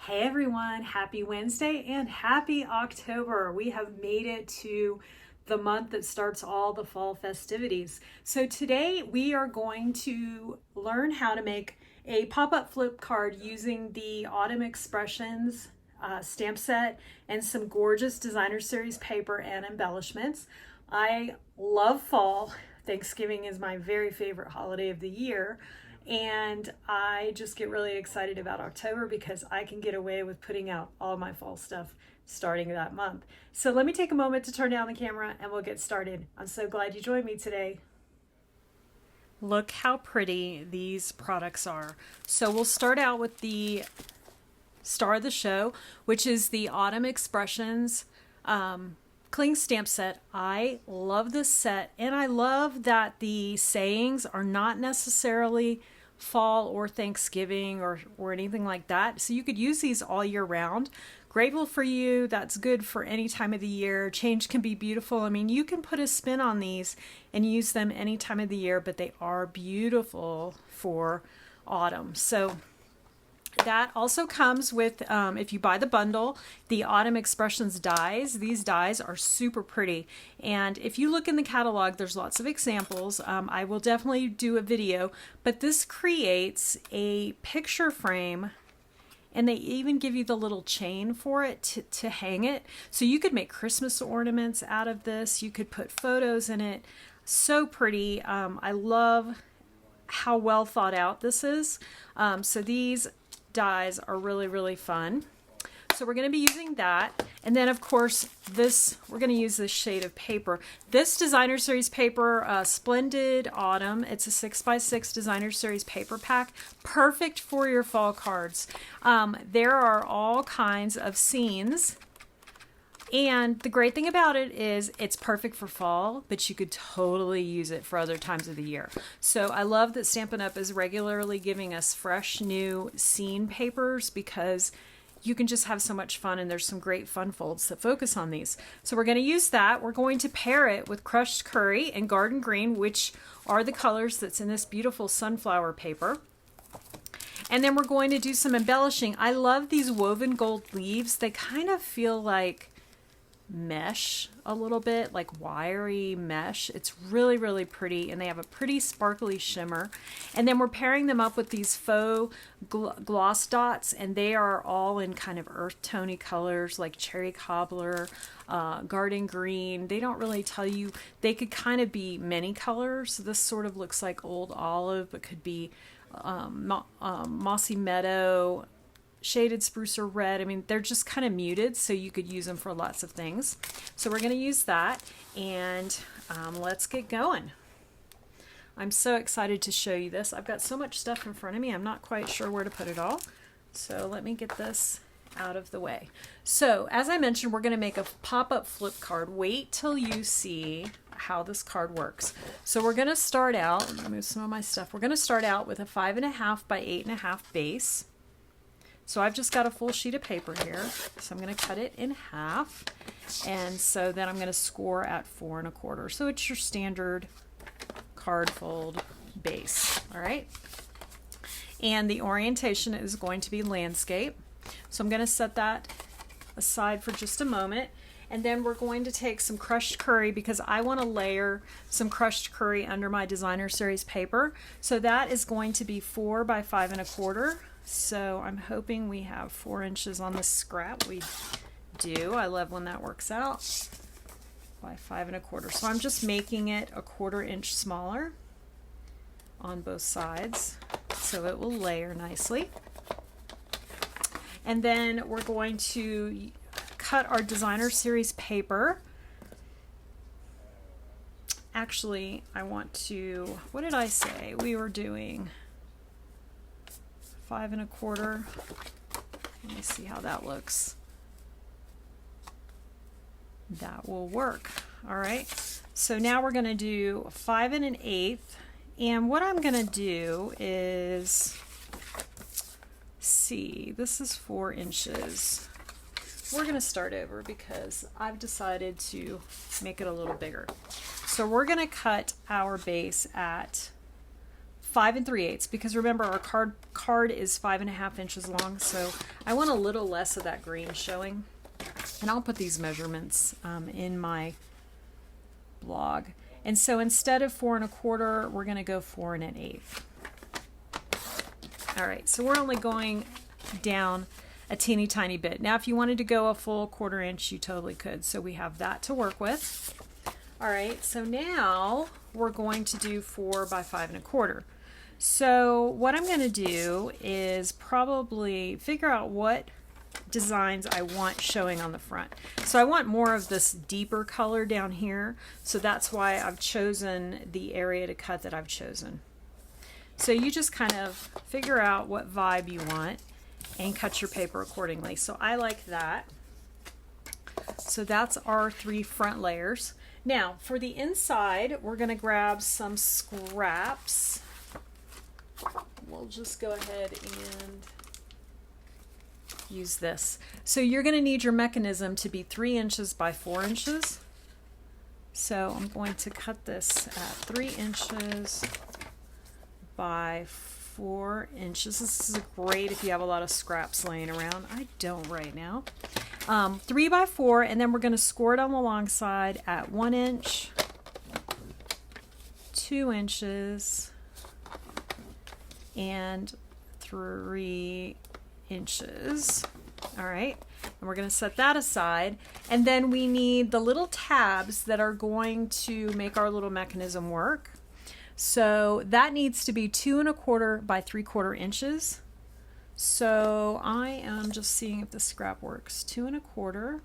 Hey everyone, happy Wednesday and happy October. We have made it to the month that starts all the fall festivities. So today we are going to learn how to make a pop-up flip card using the Autumn Expressions stamp set and some gorgeous designer series paper and embellishments. I love fall. Thanksgiving is my very favorite holiday of the year. And I just get really excited about October because I can get away with putting out all my fall stuff starting that month. So let me take a moment to turn down the camera and we'll get started. I'm so glad you joined me today. Look how pretty these products are. So we'll start out with the star of the show, which is the Autumn Expressions cling stamp set. I love this set, and I love that the sayings are not necessarily fall or Thanksgiving or anything like that. So you could use these all year round. Grateful for you, that's good for any time of the year. Change can be beautiful. I mean, you can put a spin on these and use them any time of the year, but they are beautiful for autumn. So that also comes with, if you buy the bundle, the Autumn Expressions dies. These dies are super pretty. And if you look in the catalog, there's lots of examples. I will definitely do a video, but this creates a picture frame, and they even give you the little chain for it to hang it. So you could make Christmas ornaments out of this. You could put photos in it. So pretty. I love how well thought out this is. So these dies are really fun. So we're going to be using that, and then of course we're going to use this shade of paper. This designer series paper, Splendid Autumn, it's a 6x6 designer series paper pack, perfect for your fall cards. There are all kinds of scenes, and the great thing about it is it's perfect for fall, but you could totally use it for other times of the year. So I love that Stampin' Up! Is regularly giving us fresh new scene papers because you can just have so much fun, and there's some great fun folds that focus on these. So we're going to use that. We're going to pair it with Crushed Curry and Garden Green, which are the colors that's in this beautiful sunflower paper. And then we're going to do some embellishing. I love these woven gold leaves. They kind of feel like mesh a little bit, like wiry mesh. It's really pretty, and they have a pretty sparkly shimmer. And then we're pairing them up with these faux gloss dots, and they are all in kind of earth tony colors like cherry cobbler, garden green. They don't really tell you. They could kind of be many colors. This sort of looks like old olive, but could be mossy meadow, shaded spruce or red. I mean, they're just kind of muted, so you could use them for lots of things. So we're going to use that, and let's get going. I'm so excited to show you this. I've got so much stuff in front of me, I'm not quite sure where to put it all. So let me get this out of the way. So as I mentioned, we're going to make a pop-up flip card. Wait till you see how this card works. So we're going to start out, let me move some of my stuff. We're going to start out with a 5.5 by 8.5 base. So I've just got a full sheet of paper here, so I'm going to cut it in half, and so then I'm going to score at 4 1/4. So it's your standard card fold base, all right? And the orientation is going to be landscape. So I'm going to set that aside for just a moment, and then we're going to take some crushed curry because I want to layer some crushed curry under my designer series paper. So that is going to be 4 by 5 1/4. So I'm hoping we have 4 inches on this scrap. We do. I love when that works out. By 5 1/4. So I'm just making it a 1/4 inch smaller on both sides so it will layer nicely. And then we're going to cut our designer series paper. Actually, I want to, what did I say? We were doing 5 1/4. Let me see how that looks. That will work. All right. So now we're going to do 5 1/8. And what I'm going to do is, see, this is 4 inches. We're going to start over because I've decided to make it a little bigger. So we're going to cut our base at 5 3/8, because remember our card is 5.5 inches long, so I want a little less of that green showing. And I'll put these measurements in my blog. And so instead of 4 1/4, we're going to go 4 1/8. All right, so we're only going down a teeny tiny bit. Now, if you wanted to go a full 1/4 inch, you totally could. So we have that to work with. All right, so now we're going to do 4 by 5 1/4. So what I'm going to do is probably figure out what designs I want showing on the front. So I want more of this deeper color down here. So that's why I've chosen the area to cut that I've chosen. So you just kind of figure out what vibe you want and cut your paper accordingly. So I like that. So that's our 3 front layers. Now for the inside, we're going to grab some scraps. We'll just go ahead and use this. So you're going to need your mechanism to be 3 inches by 4 inches. So I'm going to cut this at 3 inches by 4 inches. This is great if you have a lot of scraps laying around. I don't right now. 3 by 4, and then we're going to score it on the long side at 1 inch, 2 inches, and 3 inches. All right, and we're going to set that aside, and then we need the little tabs that are going to make our little mechanism work. So that needs to be 2 1/4 by 3/4 inches. So I am just seeing if the scrap works. 2 1/4.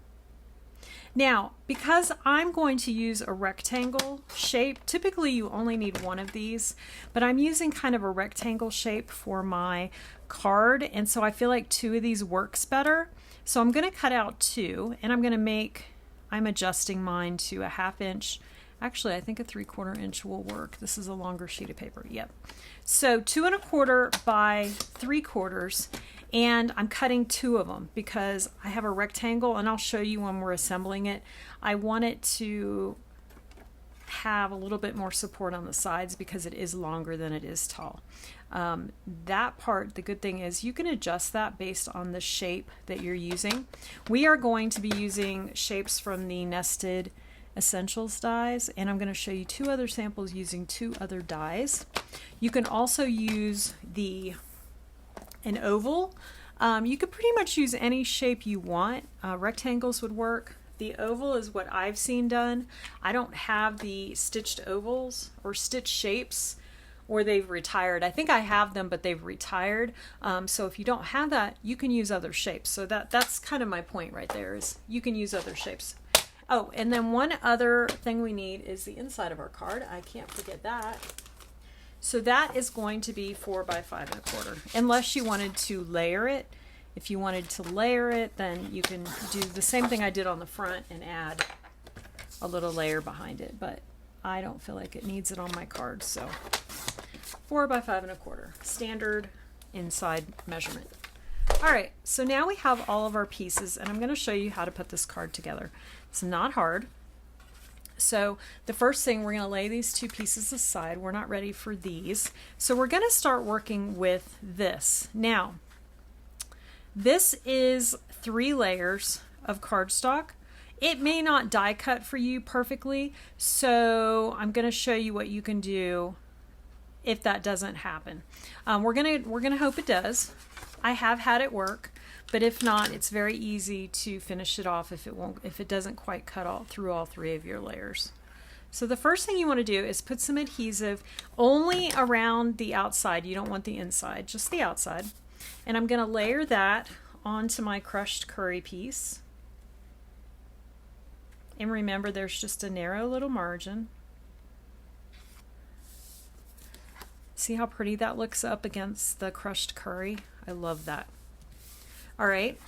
Now, because I'm going to use a rectangle shape, typically you only need one of these, but I'm using kind of a rectangle shape for my card, and so I feel like 2 of these works better. So I'm going to cut out 2, and I'm adjusting mine to a 1/2 inch. Actually, I think a 3/4 inch will work. This is a longer sheet of paper. Yep. So 2 1/4 by 3/4, and I'm cutting 2 of them because I have a rectangle, and I'll show you when we're assembling it. I want it to have a little bit more support on the sides because it is longer than it is tall. That part, the good thing is you can adjust that based on the shape that you're using. We are going to be using shapes from the Nested Essentials dies, and I'm going to show you 2 other samples using 2 other dies. You can also use an oval. You could pretty much use any shape you want. Rectangles would work. The oval is what I've seen done. I don't have the stitched ovals or stitched shapes, or they've retired. I think I have them, but they've retired. So if you don't have that, you can use other shapes. So that's kind of my point right there, is you can use other shapes. Oh, and then one other thing we need is the inside of our card. I can't forget that. So that is going to be 4 by 5 1/4, unless you wanted to layer it. If you wanted to layer it, then you can do the same thing I did on the front and add a little layer behind it, but I don't feel like it needs it on my card. So 4 by 5 1/4, standard inside measurement. All right, so now we have all of our pieces, and I'm going to show you how to put this card together. It's not hard. So the first thing, we're going to lay these 2 pieces aside. We're not ready for these. So we're going to start working with this. Now, this is 3 layers of cardstock. It may not die cut for you perfectly, so I'm going to show you what you can do if that doesn't happen. We're gonna hope it does. I have had it work, but if not, it's very easy to finish it off if it doesn't quite cut through all 3 of your layers. So the first thing you want to do is put some adhesive only around the outside. You don't want the inside, just the outside. And I'm going to layer that onto my crushed curry piece. And remember, there's just a narrow little margin. See how pretty that looks up against the crushed curry? I love that. All right,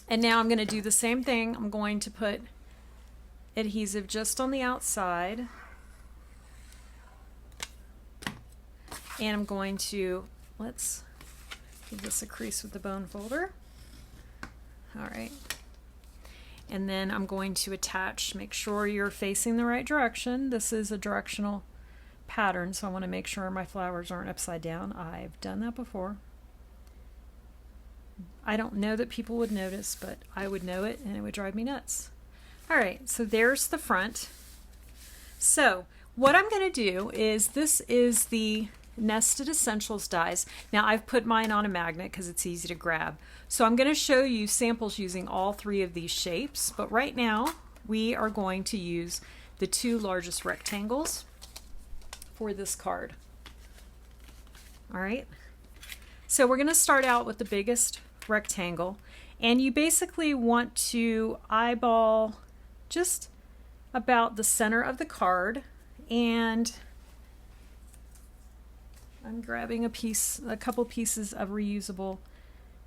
and now I'm going to do the same thing. I'm going to put adhesive just on the outside, and I'm going to, let's give this a crease with the bone folder. All right, and then I'm going to attach, make sure you're facing the right direction. This is a directional pattern, so I want to make sure my flowers aren't upside down. I've done that before. I don't know that people would notice, but I would know it and it would drive me nuts. All right, so there's the front. So what I'm going to do is, this is the Nested Essentials dies. Now I've put mine on a magnet because it's easy to grab. So I'm going to show you samples using all three of these shapes, but right now we are going to use the two largest rectangles for this card. All right, so we're going to start out with the biggest rectangle, and you basically want to eyeball just about the center of the card, and I'm grabbing a couple pieces of reusable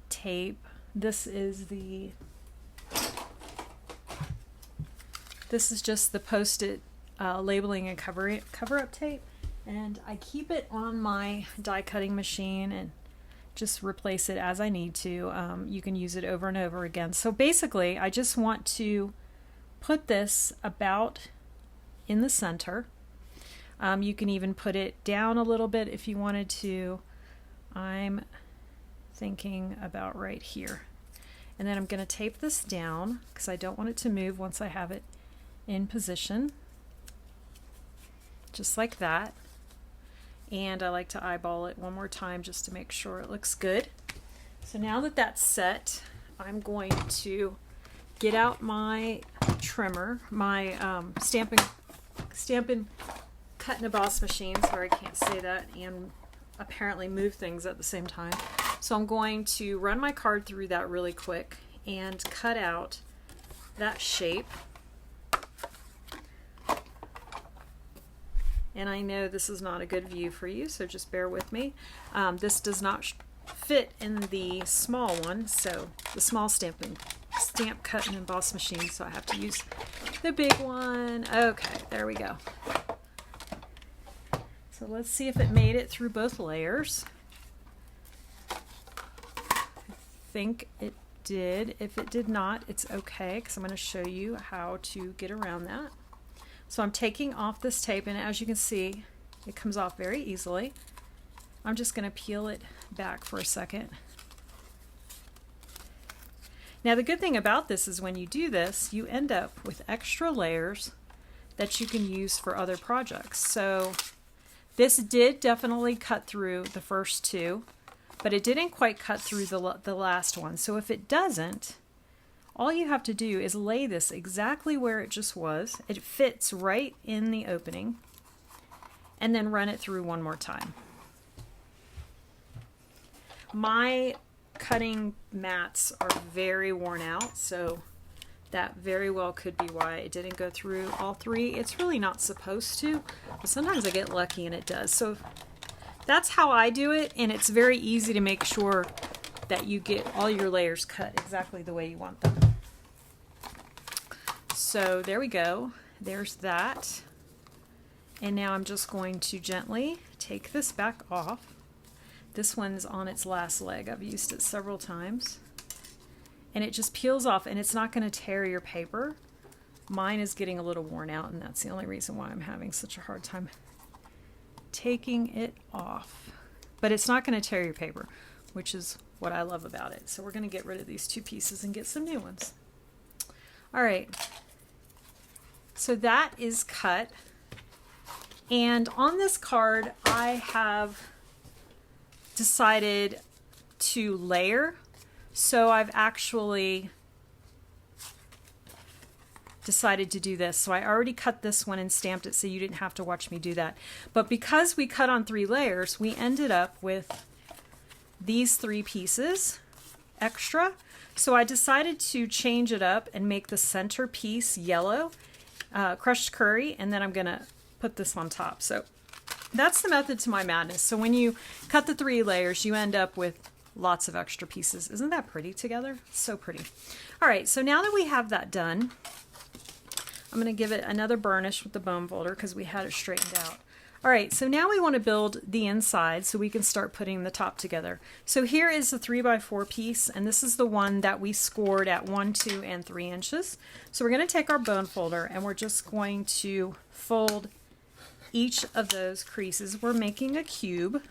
tape. This is just the Post-it labeling and cover-up tape, and I keep it on my die cutting machine and just replace it as I need to. You can use it over and over again. So basically, I just want to put this about in the center. You can even put it down a little bit if you wanted to. I'm thinking about right here. And then I'm going to tape this down because I don't want it to move once I have it in position. Just like that. And I like to eyeball it one more time just to make sure it looks good. So now that that's set, I'm going to get out my trimmer, my stampin' cut and emboss machine. Sorry, I can't say that and apparently move things at the same time. So I'm going to run my card through that really quick and cut out that shape. And I know this is not a good view for you, so just bear with me. This does not fit in the small one, so the small stamp cut and emboss machine, so I have to use the big one. Okay, there we go. So let's see if it made it through both layers. I think it did. If it did not, it's okay, because I'm going to show you how to get around that. So I'm taking off this tape, and as you can see, it comes off very easily. I'm just going to peel it back for a second. Now the good thing about this is when you do this, you end up with extra layers that you can use for other projects. So this did definitely cut through the first two, but it didn't quite cut through the last one. So if it doesn't, all you have to do is lay this exactly where it just was. It fits right in the opening, and then run it through one more time. My cutting mats are very worn out, so that very well could be why it didn't go through all three. It's really not supposed to, but sometimes I get lucky and it does. So that's how I do it, and it's very easy to make sure that you get all your layers cut exactly the way you want them. So there we go. There's that. And now I'm just going to gently take this back off. This one's on its last leg. I've used it several times. And it just peels off, and it's not going to tear your paper. Mine is getting a little worn out, and that's the only reason why I'm having such a hard time taking it off. But it's not going to tear your paper, which is what I love about it. So we're going to get rid of these two pieces and get some new ones. All right. So that is cut. And on this card, I have decided to layer. So I've actually decided to do this. So I already cut this one and stamped it, so you didn't have to watch me do that. But because we cut on 3 layers, we ended up with these 3 pieces extra. So I decided to change it up and make the center piece yellow, crushed curry, and then I'm gonna put this on top. So that's the method to my madness. So when you cut the 3 layers, you end up with lots of extra pieces. Isn't that pretty together? So pretty. All right, so now that we have that done, I'm gonna give it another burnish with the bone folder because we had it straightened out. All right, so now we want to build the inside so we can start putting the top together. So here is the 3x4 piece, and this is the one that we scored at 1, 2, and 3 inches. So we're going to take our bone folder and we're just going to fold each of those creases, we're making a cube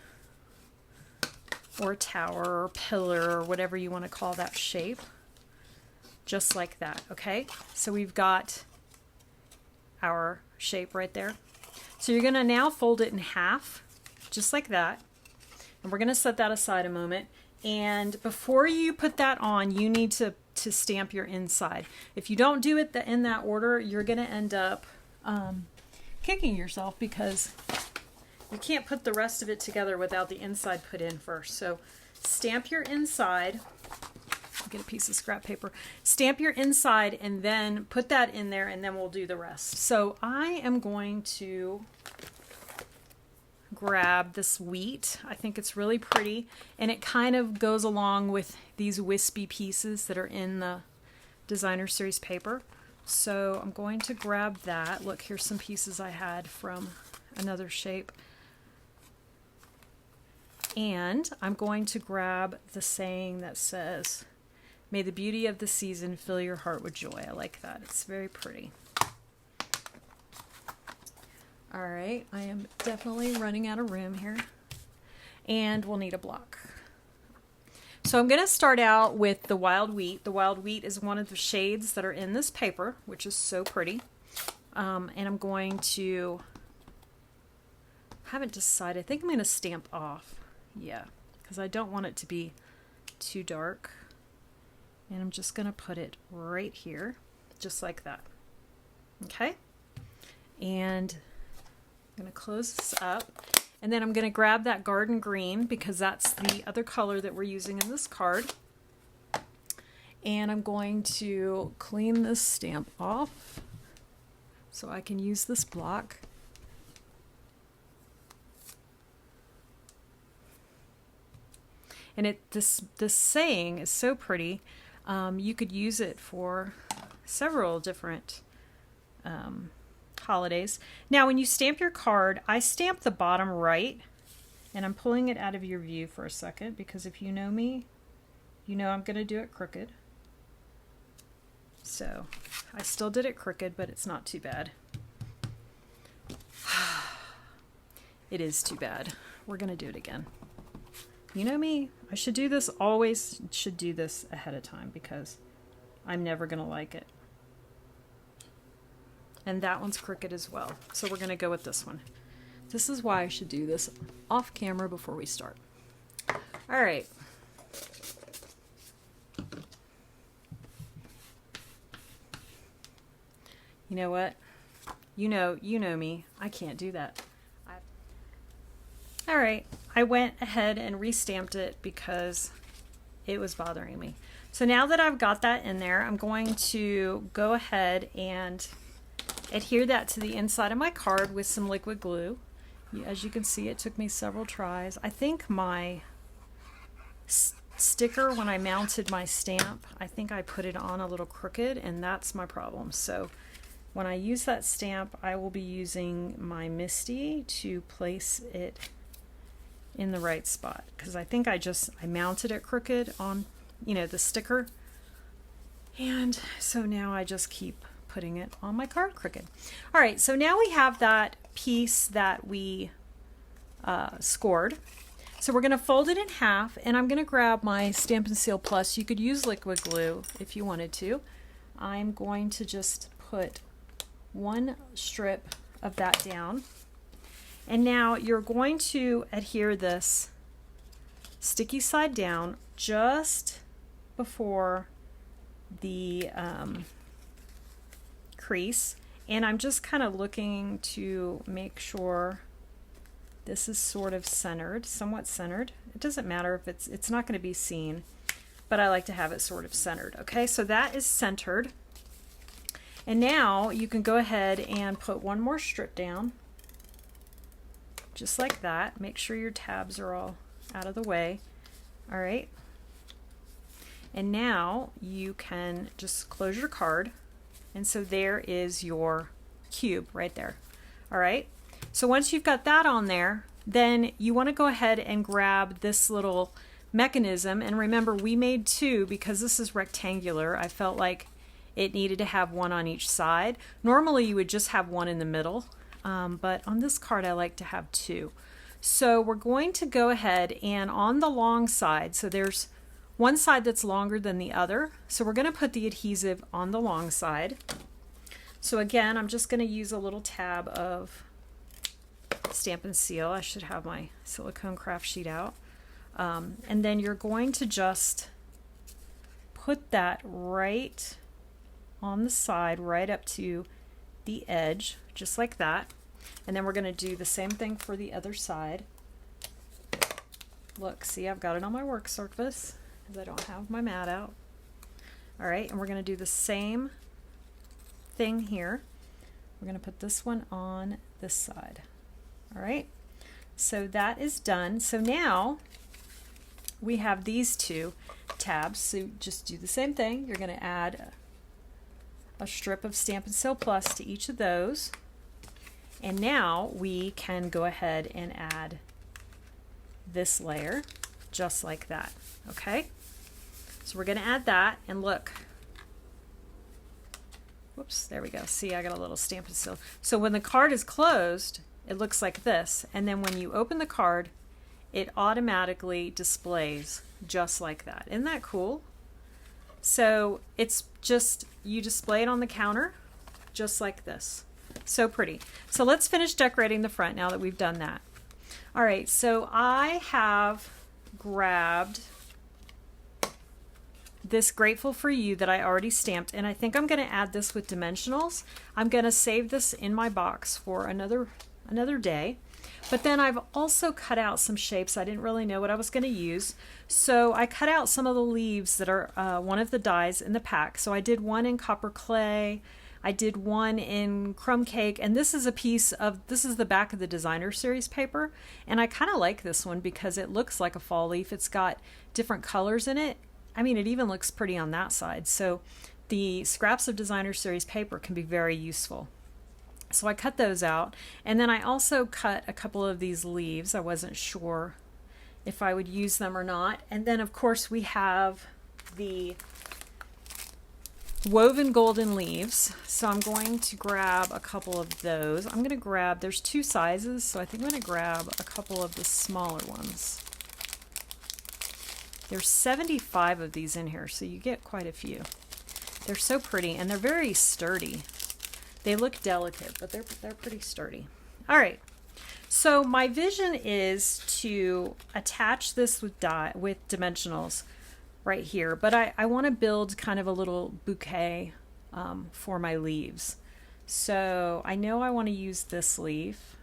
or a tower or pillar or whatever you want to call that shape. Just like that, okay? So we've got our shape right there. So you're gonna now fold it in half, just like that. And we're gonna set that aside a moment. And before you put that on, you need to stamp your inside. If you don't do it in that order, you're gonna end up kicking yourself because you can't put the rest of it together without the inside put in first. So stamp your inside. Get a piece of scrap paper. Stamp your inside and then put that in there, and then we'll do the rest. So I am going to grab this wheat. I think it's really pretty, and it kind of goes along with these wispy pieces that are in the designer series paper. So I'm going to grab that. Look, here's some pieces I had from another shape. And I'm going to grab the saying that says, "May the beauty of the season fill your heart with joy." I like that. It's very pretty. All right, I am definitely running out of room here. And we'll need a block. So I'm going to start out with the wild wheat. The wild wheat is one of the shades that are in this paper, which is so pretty. And I'm going to, haven't decided, I think I'm going to stamp off. Yeah, because I don't want it to be too dark. And I'm just going to put it right here, just like that. Okay? And I'm going to close this up. And then I'm going to grab that garden green because that's the other color that we're using in this card. And I'm going to clean this stamp off so I can use this block. And this saying is so pretty. You could use it for several different holidays. Now, when you stamp your card, I stamp the bottom right, and I'm pulling it out of your view for a second because if you know me, you know I'm going to do it crooked. So I still did it crooked, but it's not too bad. It is too bad. We're going to do it again. You know me, I should do this, always should do this ahead of time because I'm never going to like it. And that one's crooked as well. So we're going to go with this one. This is why I should do this off camera before we start. All right. You know what? You know me. I can't do that. All right. I went ahead and restamped it because it was bothering me. So now that I've got that in there, I'm going to go ahead and adhere that to the inside of my card with some liquid glue. As you can see, it took me several tries. I think my sticker, when I mounted my stamp, I think I put it on a little crooked, and that's my problem. So when I use that stamp, I will be using my Misty to place it in the right spot because I think I mounted it crooked on, the sticker. And so now I just keep putting it on my card crooked. All right, so now we have that piece that we scored. So we're going to fold it in half, and I'm going to grab my Stampin' Seal Plus. You could use liquid glue if you wanted to. I'm going to just put one strip of that down. And now you're going to adhere this sticky side down just before the crease, and I'm just kind of looking to make sure this is sort of centered, somewhat centered. It doesn't matter if it's not going to be seen, but I like to have it sort of centered. Okay, so that is centered. And now you can go ahead and put one more strip down, just like that. Make sure your tabs are all out of the way. All right. And now you can just close your card. And so there is your cube right there. All right. So once you've got that on there, then you want to go ahead and grab this little mechanism. And remember, we made two because this is rectangular. I felt like it needed to have one on each side. Normally you would just have one in the middle. but on this card I like to have 2. So we're going to go ahead and on the long side, so there's one side that's longer than the other, so we're going to put the adhesive on the long side. So again, I'm just going to use a little tab of Stampin' Seal. I should have my silicone craft sheet out. And then you're going to just put that right on the side, right up to the edge, just like that. And then we're going to do the same thing for the other side. Look, see, I've got it on my work surface because I don't have my mat out. All right, and we're going to do the same thing here. We're going to put this one on this side. All right, so that is done. So now we have these 2 tabs. So just do the same thing. You're going to add a strip of Stampin' Seal Plus to each of those. And now we can go ahead and add this layer just like that. Okay, so we're going to add that, and look, whoops, there we go. See, I got a little Stampin' Seal. So when the card is closed, it looks like this, and then when you open the card, it automatically displays just like that. Isn't that cool? So it's just, you display it on the counter just like this. So pretty. So let's finish decorating the front now that we've done that. All right, so I have grabbed this Grateful for You that I already stamped, and I think I'm going to add this with dimensionals. I'm going to save this in my box for another day. But then I've also cut out some shapes. I didn't really know what I was going to use, so I cut out some of the leaves that are one of the dies in the pack. So I did one in copper clay, I did one in crumb cake, and this is a piece of, this is the back of the designer series paper, and I kind of like this one because it looks like a fall leaf. It's got different colors in it. I mean, it even looks pretty on that side. So the scraps of designer series paper can be very useful. So I cut those out, and then I also cut a couple of these leaves. I wasn't sure if I would use them or not. And then of course we have the woven golden leaves, so I'm going to grab a couple of those. I'm going to grab, there's 2 sizes, so I think I'm going to grab a couple of the smaller ones. There's 75 of these in here, so you get quite a few. They're so pretty, and they're very sturdy. They look delicate, but they're pretty sturdy. All right, so my vision is to attach this with dimensionals right here, but I want to build kind of a little bouquet for my leaves. So I know I want to use this leaf,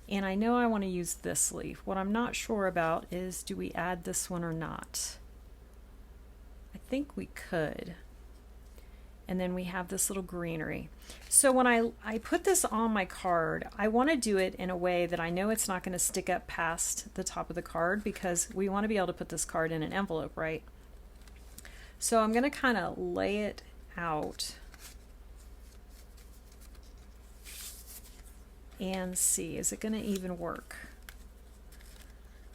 and I know I want to use this leaf. What I'm not sure about is, do we add this one or not? I think we could. And then we have this little greenery. So when I put this on my card, I want to do it in a way that I know it's not going to stick up past the top of the card, because we want to be able to put this card in an envelope, right? So I'm going to kind of lay it out and see, is it going to even work?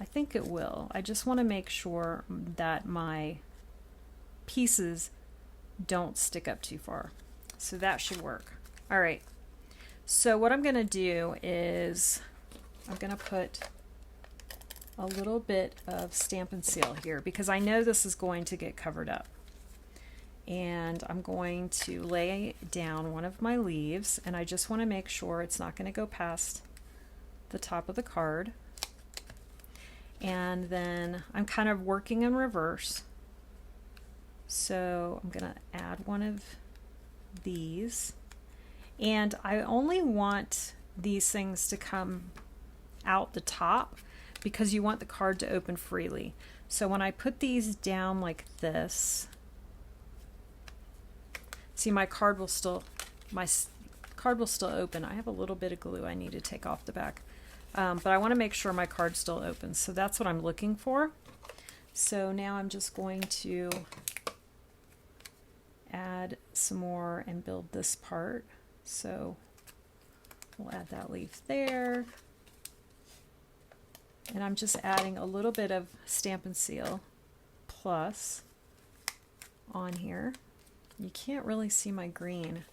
I think it will. I just want to make sure that my pieces don't stick up too far. So that should work. All right. So what I'm going to do is I'm going to put a little bit of Stampin' Seal here, because I know this is going to get covered up. And I'm going to lay down one of my leaves, and I just want to make sure it's not going to go past the top of the card. And then I'm kind of working in reverse. So I'm going to add one of these, and I only want these things to come out the top because you want the card to open freely. So when I put these down like this, see, my card will still open. I have a little bit of glue I need to take off the back, but I want to make sure my card still opens. So that's what I'm looking for. So now I'm just going to add some more and build this part. So we'll add that leaf there, and I'm just adding a little bit of Stampin' Seal Plus on here. You can't really see my green,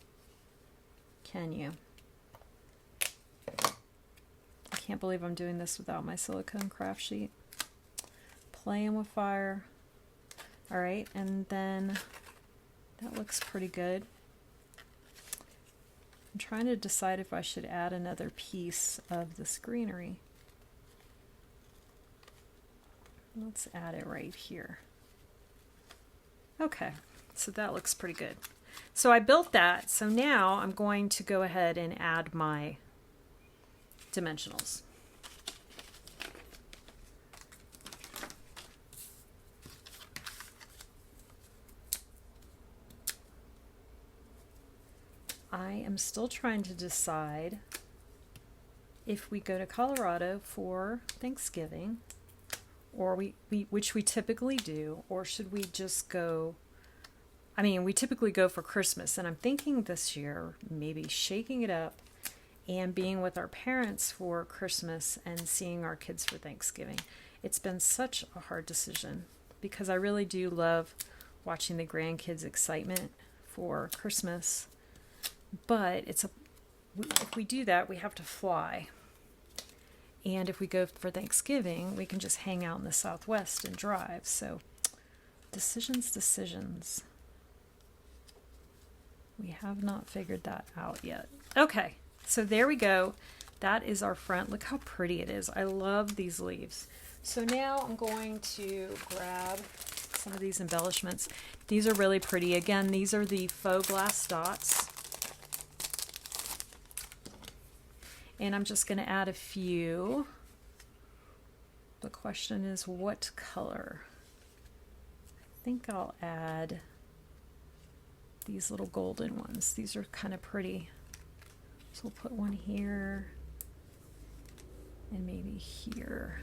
can you? Can't believe I'm doing this without my silicone craft sheet. Playing with fire. All right, and then that looks pretty good. I'm trying to decide if I should add another piece of this greenery. Let's add it right here. Okay, so that looks pretty good. So I built that, so now I'm going to go ahead and add my dimensionals. I am still trying to decide if we go to Colorado for Thanksgiving, or which we typically do, or should we just go, I mean, we typically go for Christmas, and I'm thinking this year maybe shaking it up and being with our parents for Christmas and seeing our kids for Thanksgiving. It's been such a hard decision because I really do love watching the grandkids' excitement for Christmas, but if we do that, we have to fly. And if we go for Thanksgiving, we can just hang out in the Southwest and drive. So decisions. We have not figured that out yet. Okay, so there we go. That is our front. Look how pretty it is. I love these leaves. So now I'm going to grab some of these embellishments. These are really pretty. Again, these are the faux glass dots. And I'm just going to add a few. The question is what color? I think I'll add these little golden ones. These are kind of pretty. So we'll put one here and maybe here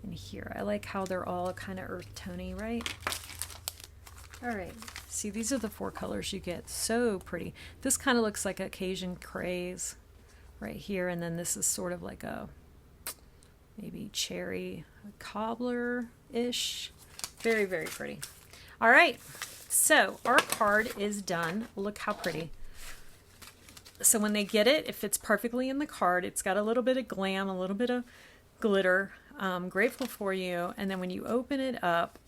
and here. I like how they're all kind of earth tony, right? All right. See, these are the 4 colors you get. So pretty. This kind of looks like Cajun craze right here, and then this is sort of like a maybe cherry cobbler-ish. Very, very pretty. All right, so our card is done. Look how pretty. So when they get it, it fits perfectly in the card. It's got a little bit of glam, a little bit of glitter. Grateful for you. And then when you open it up,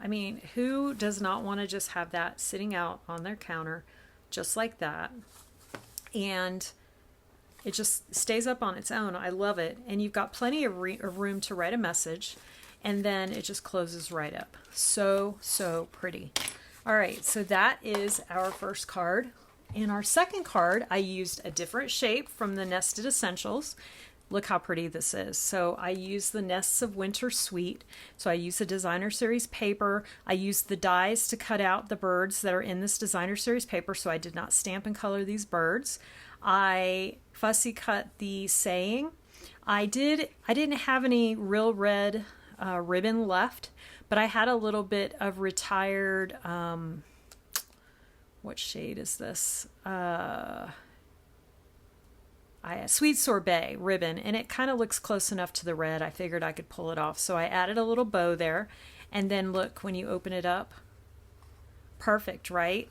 I mean, who does not want to just have that sitting out on their counter just like that? And it just stays up on its own. I love it. And you've got plenty of room to write a message. And then it just closes right up. So, so pretty. All right, so that is our first card. In our second card, I used a different shape from the Nested Essentials. Look how pretty this is. So I used the Nests of Winter Sweet. So I used the Designer Series paper. I used the dies to cut out the birds that are in this Designer Series paper. So I did not stamp and color these birds. I fussy cut the saying. I didn't have any real red ribbon left, but I had a little bit of retired, what shade is this? Sweet Sorbet ribbon, and it kind of looks close enough to the red. I figured I could pull it off. So I added a little bow there, and then look, when you open it up, perfect, right?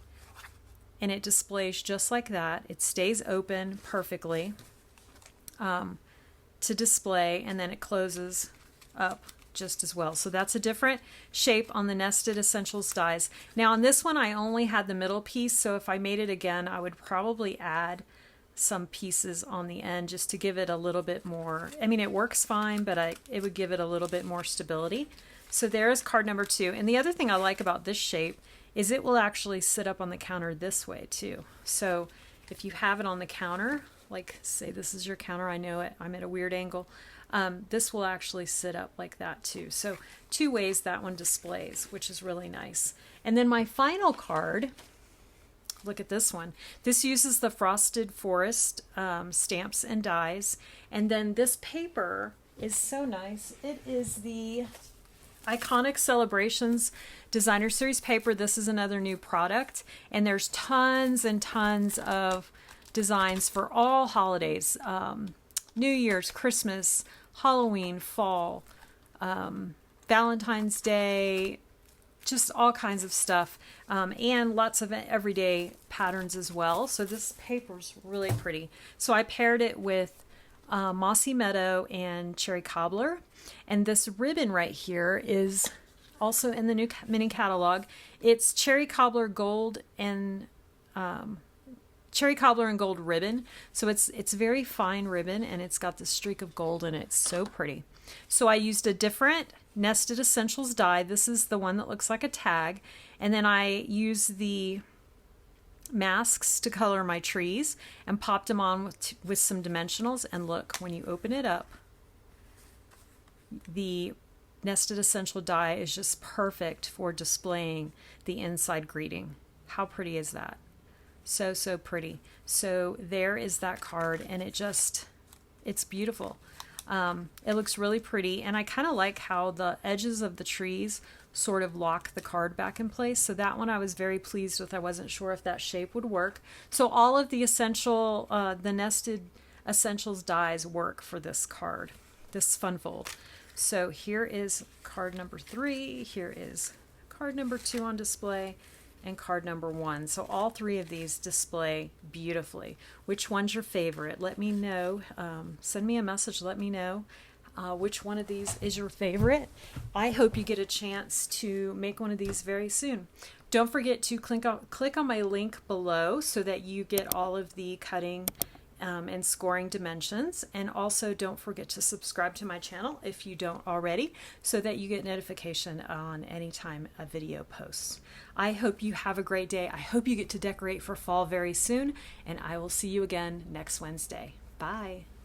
And it displays just like that. It stays open perfectly to display, and then it closes up just as well. So that's a different shape on the Nested Essentials dies. Now on this one, I only had the middle piece, so if I made it again, I would probably add some pieces on the end just to give it a little bit more. I mean, it works fine, but it would give it a little bit more stability. So there's card number 2. And the other thing I like about this shape is it will actually sit up on the counter this way too. So if you have it on the counter, like say this is your counter, I know I'm at a weird angle, this will actually sit up like that too. So 2 ways that one displays, which is really nice. And then my final card, look at this one. This uses the Frosted Forest stamps and dies. And then this paper is so nice. It is the Iconic Celebrations Designer Series paper. This is another new product, and there's tons and tons of designs for all holidays, New Year's, Christmas, Halloween, fall, Valentine's Day, just all kinds of stuff, and lots of everyday patterns as well. So this paper's really pretty. So I paired it with Mossy Meadow and Cherry Cobbler. And this ribbon right here is also in the new mini catalog. It's Cherry Cobbler Gold and Cherry Cobbler and Gold ribbon. So it's very fine ribbon, and it's got this streak of gold in it. It's so pretty. So I used a different Nested Essentials die. This is the one that looks like a tag. And then I used the masks to color my trees and popped them on with some dimensionals. And look, when you open it up, the Nested Essential die is just perfect for displaying the inside greeting. How pretty is that? So, so pretty. So there is that card, and it's beautiful. It looks really pretty, and I kind of like how the edges of the trees sort of lock the card back in place. So that one I was very pleased with. I wasn't sure if that shape would work. So all of the the Nested Essentials dies work for this card, this fun fold. So here is card number 3. Here is card number 2 on display, and card number 1. So all 3 of these display beautifully. Which one's your favorite? Let me know. Send me a message. Let me know which one of these is your favorite. I hope you get a chance to make one of these very soon. Don't forget to click on my link below so that you get all of the cutting and scoring dimensions. And also don't forget to subscribe to my channel if you don't already, so that you get notification on any time a video posts. I hope you have a great day. I hope you get to decorate for fall very soon, and I will see you again next Wednesday. Bye.